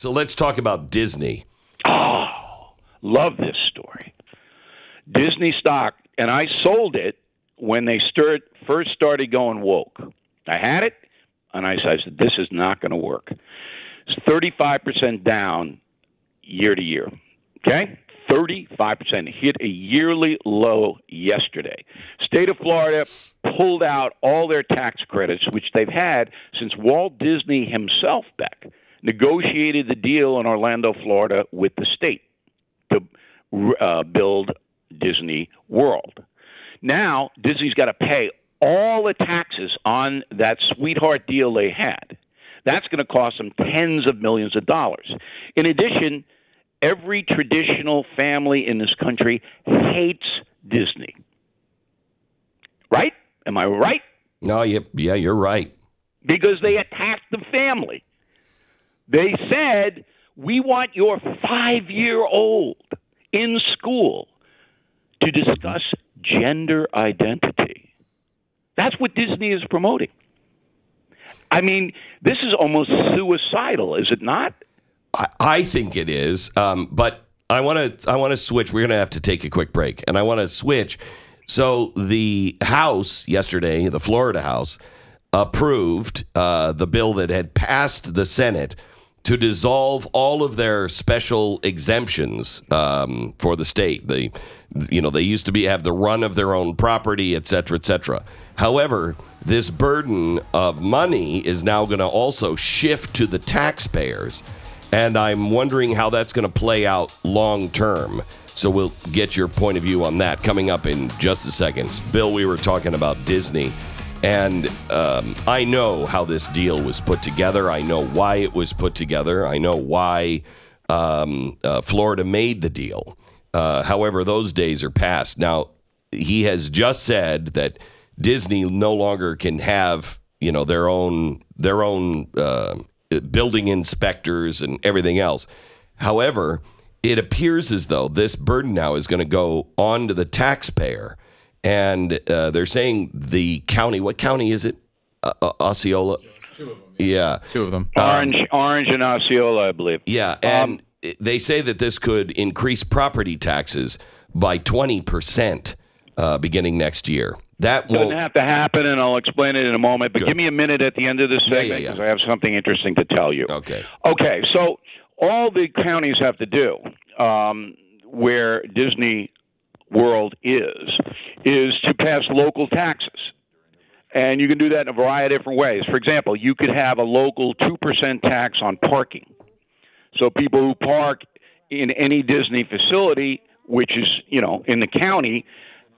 So let's talk about Disney. Oh, love this story. Disney stock, and I sold it when they first started going woke. I had it, and I said, this is not going to work. It's 35% down year to year. Okay? 35%. Hit a yearly low yesterday. State of Florida pulled out all their tax credits, which they've had since Walt Disney himself, Beck, negotiated the deal in Orlando, Florida with the state to build Disney World. Now, Disney's got to pay all the taxes on that sweetheart deal they had. That's going to cost them tens of millions of dollars. In addition, every traditional family in this country hates Disney. Right? Am I right? No, yeah, you're right. Because they attacked the family. They said, we want your 5-year-old in school to discuss gender identity. That's what Disney is promoting. I mean, this is almost suicidal, is it not? I think it is, but I want to switch. We're going to have to take a quick break, and I want to switch. So the House yesterday, the Florida House, approved the bill that had passed the Senate to dissolve all of their special exemptions for the state. They used to have the run of their own property, et cetera, et cetera. However, this burden of money is now going to also shift to the taxpayers. And I'm wondering how that's going to play out long term. So we'll get your point of view on that coming up in just a second. Bill, we were talking about Disney. And I know how this deal was put together. I know why it was put together. I know why Florida made the deal. However, those days are past. Now, he has just said that Disney no longer can have, their own building inspectors and everything else. However, it appears as though this burden now is going to go on to the taxpayer. And they're saying the county, what county is it? Osceola? 2 of them. Yeah. 2 of them. Orange and Osceola, I believe. Yeah, and they say that this could increase property taxes by 20% beginning next year. That doesn't have to happen, and I'll explain it in a moment. But give me a minute at the end of this segment because I have something interesting to tell you. Okay. Okay, so all the counties have to do where Disney World is to pass local taxes. And you can do that in a variety of different ways. For example, you could have a local 2% tax on parking. So people who park in any Disney facility, which is, in the county,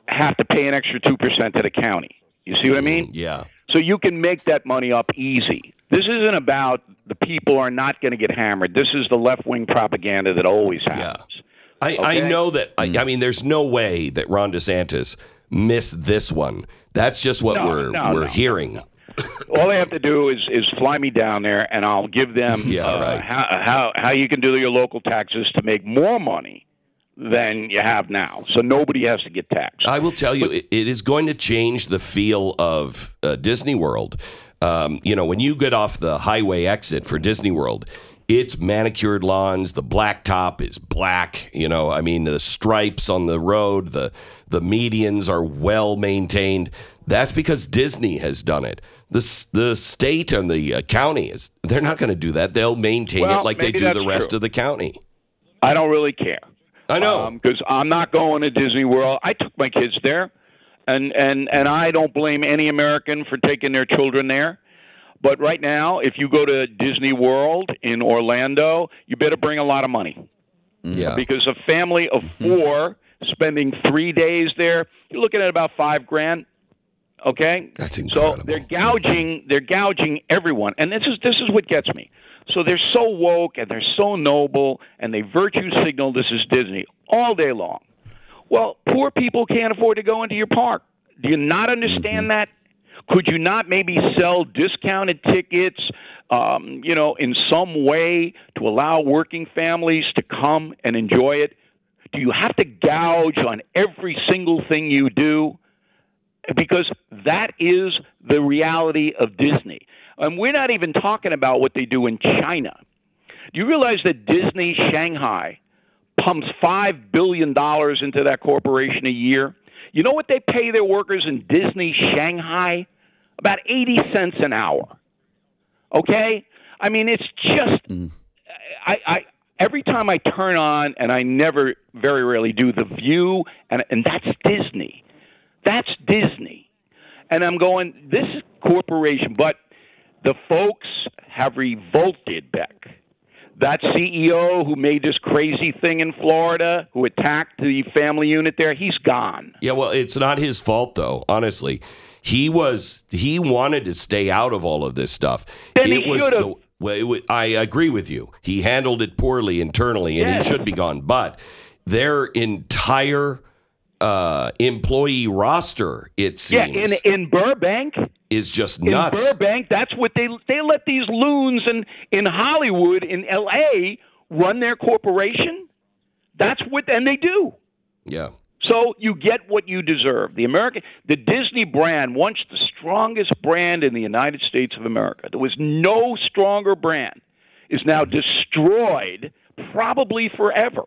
have to pay an extra 2% to the county. You see what I mean? Yeah. So you can make that money up easy. This isn't about the people are not going to get hammered. This is the left-wing propaganda that always happens. Yeah. I know that. I mean, there's no way that Ron DeSantis missed this one. That's just what we're hearing. All they have to do is fly me down there, and I'll give them how you can do your local taxes to make more money than you have now. So nobody has to get taxed. I will tell you, it is going to change the feel of Disney World. When you get off the highway exit for Disney World, it's manicured lawns. The blacktop is black. The stripes on the road, the medians are well maintained. That's because Disney has done it. The state and the county they're not going to do that. They'll maintain it like they do the rest of the county. I don't really care. I know. Because I'm not going to Disney World. I took my kids there, and I don't blame any American for taking their children there. But right now, if you go to Disney World in Orlando, you better bring a lot of money. Yeah. Because a family of 4 spending 3 days there, you're looking at about $5,000. Okay? That's incredible. So they're gouging everyone. And this is what gets me. So they're so woke and they're so noble and they virtue signal this is Disney all day long. Well, poor people can't afford to go into your park. Do you not understand that? Could you not maybe sell discounted tickets, in some way to allow working families to come and enjoy it? Do you have to gouge on every single thing you do? Because that is the reality of Disney. And we're not even talking about what they do in China. Do you realize that Disney Shanghai pumps $5 billion into that corporation a year? You know what they pay their workers in Disney Shanghai? About 80 cents an hour. Okay? I mean, it's just I every time I turn on, and I never, very rarely do, The View, and that's Disney. That's Disney. And I'm going, this is corporation, but the folks have revolted, Beck. That CEO who made this crazy thing in Florida, who attacked the family unit there, he's gone. Yeah, well, it's not his fault, though, honestly. He wanted to stay out of all of this stuff. Then he should have. I agree with you. He handled it poorly internally, and he should be gone. But their entire employee roster, it seems, in Burbank, is just nuts. In Burbank, that's what they let these loons in Hollywood, in L.A., run their corporation. That's what, and they do. Yeah. So you get what you deserve. The Disney brand, once the strongest brand in the United States of America, there was no stronger brand, is now destroyed, probably forever.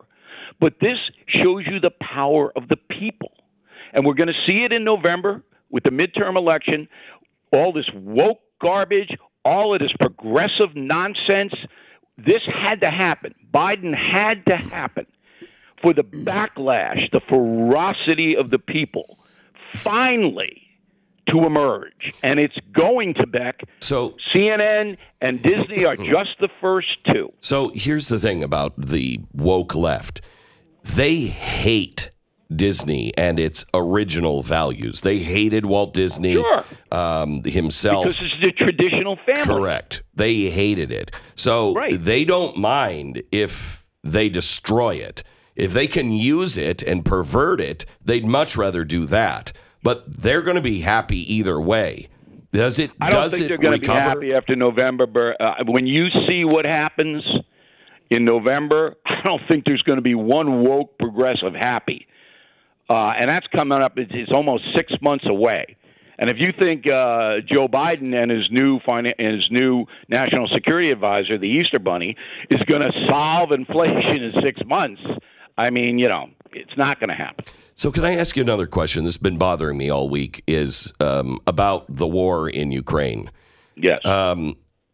But this shows you the power of the people. And we're going to see it in November with the midterm election, all this woke garbage, all of this progressive nonsense. This had to happen. Biden had to happen for the backlash, the ferocity of the people, finally to emerge. And it's going to, Beck. So CNN and Disney are just the first two. So here's the thing about the woke left. They hate Disney and its original values. They hated Walt Disney himself. Because it's the traditional family. Correct. They hated it. So they don't mind if they destroy it. If they can use it and pervert it, they'd much rather do that. But they're going to be happy either way. Does it? I don't think they're going to be happy after November. When you see what happens in November, I don't think there's going to be one woke progressive happy. And that's coming up. It's almost 6 months away. And if you think Joe Biden and his new national security advisor, the Easter Bunny, is going to solve inflation in 6 months, I mean, it's not going to happen. So can I ask you another question that's been bothering me all week is about the war in Ukraine. Yes.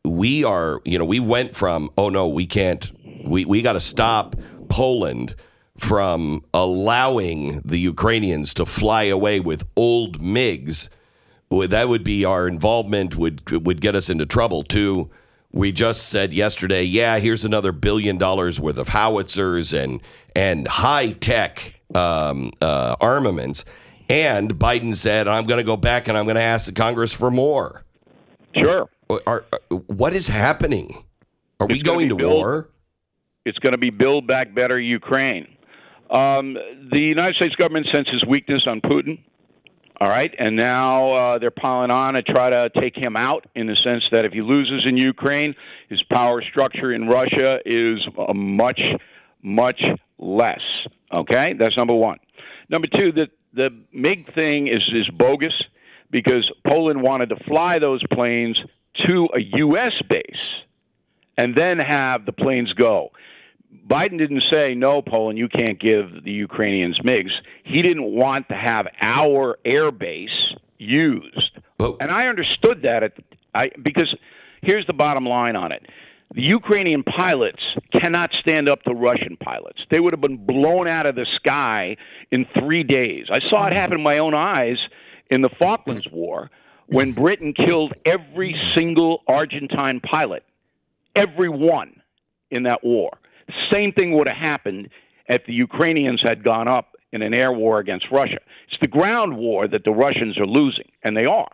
We went from, oh, no, we can't. We got to stop Poland from allowing the Ukrainians to fly away with old MiGs. That would be our involvement, would get us into trouble, too. We just said yesterday, here's another $1 billion worth of howitzers and high-tech armaments. And Biden said, I'm going to go back and I'm going to ask the Congress for more. Sure. What is happening? Are we going to war? It's going to be Build Back Better Ukraine. The United States government senses weakness on Putin. All right, and now they're piling on to try to take him out in the sense that if he loses in Ukraine, his power structure in Russia is much, much less. Okay, that's number one. Number two, the MiG thing is bogus because Poland wanted to fly those planes to a U.S. base and then have the planes go. Biden didn't say, no, Poland, you can't give the Ukrainians MiGs. He didn't want to have our air base used. And I understood that because here's the bottom line on it. The Ukrainian pilots cannot stand up to Russian pilots. They would have been blown out of the sky in 3 days. I saw it happen in my own eyes in the Falklands War when Britain killed every single Argentine pilot, every one in that war. Same thing would have happened if the Ukrainians had gone up in an air war against Russia. It's the ground war that the Russians are losing, and they are.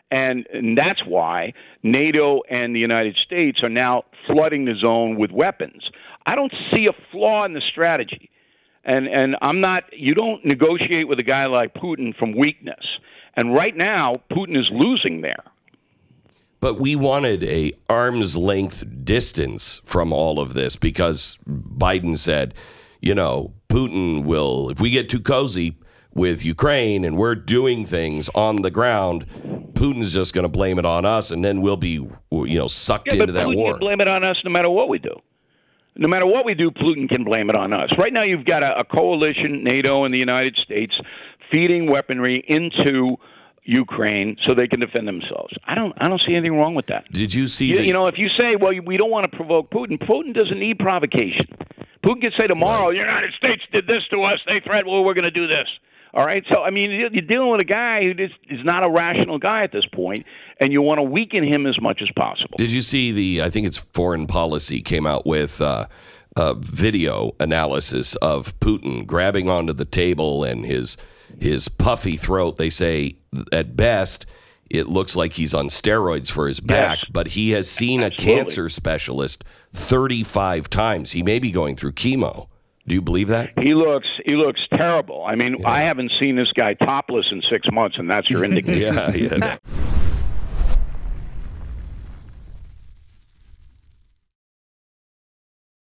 And that's why NATO and the United States are now flooding the zone with weapons. I don't see a flaw in the strategy. And I'm not, you don't negotiate with a guy like Putin from weakness. And right now, Putin is losing there. But we wanted a arm's length distance from all of this because Biden said, Putin will, if we get too cozy with Ukraine and we're doing things on the ground, Putin's just going to blame it on us and then we'll be, sucked into that war. Putin can blame it on us no matter what we do. No matter what we do, Putin can blame it on us. Right now, you've got a coalition, NATO and the United States, feeding weaponry into Ukraine so they can defend themselves. I don't see anything wrong with that. Did you see? You know, if you say, well, we don't want to provoke Putin, Putin doesn't need provocation. Putin can say tomorrow, the United States did this to us. They threatened, well, we're going to do this. All right. So, I mean, you're dealing with a guy who just is not a rational guy at this point, and you want to weaken him as much as possible. Did you see I think it's Foreign Policy came out with a video analysis of Putin grabbing onto the table and his puffy throat. They say at best it looks like he's on steroids for his back, but he has seen a cancer specialist 35 times. He may be going through chemo. Do you believe that? He looks terrible. I mean, I haven't seen this guy topless in 6 months, and that's your indication. Yeah.